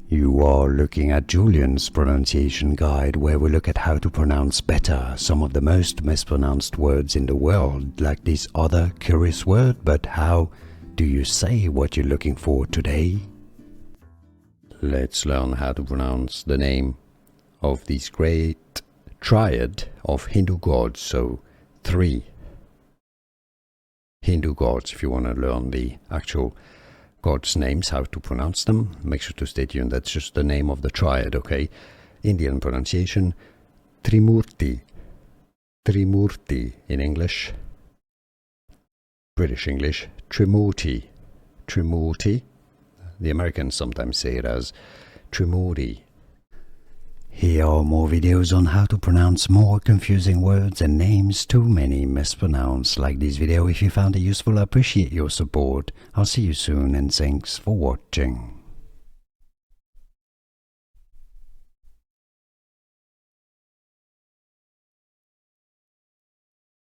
You are looking at Julian's pronunciation guide, where we look at how to pronounce better some of the most mispronounced words in the world, like this other curious word. But how do you say what you're looking for today? Let's learn how to pronounce the name of this great triad of Hindu gods. So 3 Hindu gods. If you want to learn the actual gods' names, how to pronounce them, make sure to stay tuned. That's just the name of the triad, okay? Indian pronunciation, Trimurti. Trimurti in English. British English, Trimurti. Trimurti. The Americans sometimes say it as Trimurti. Here are more videos on how to pronounce more confusing words and names too many mispronounced. Like this video if you found it useful. I appreciate your support. I'll see you soon and thanks for watching.